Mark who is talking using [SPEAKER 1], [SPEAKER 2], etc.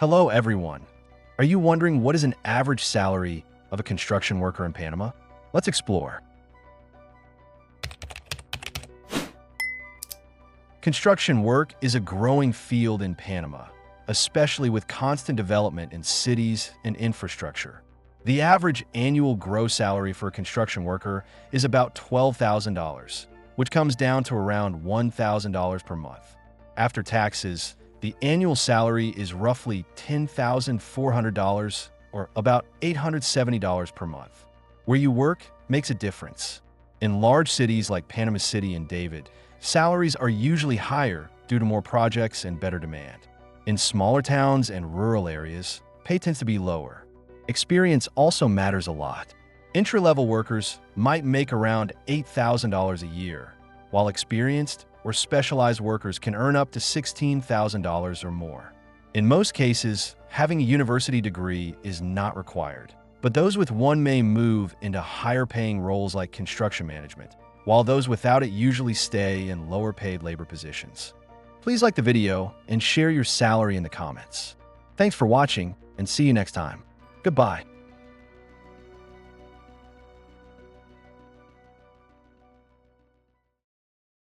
[SPEAKER 1] Hello, everyone. Are you wondering what is an average salary of a construction worker in Panama? Let's explore. Construction work is a growing field in Panama, especially with constant development in cities and infrastructure. The average annual gross salary for a construction worker is about $12,000, which comes down to around $1,000 per month. After taxes, the annual salary is roughly $10,400 or about $870 per month. Where you work makes a difference. In large cities like Panama City and David, salaries are usually higher due to more projects and better demand. In smaller towns and rural areas, pay tends to be lower. Experience also matters a lot. Entry-level workers might make around $8,000 a year, while experienced or specialized workers can earn up to $16,000 or more. In most cases, having a university degree is not required, but those with one may move into higher-paying roles like construction management, while those without it usually stay in lower-paid labor positions. Please like the video and share your salary in the comments. Thanks for watching, and see you next time. Goodbye.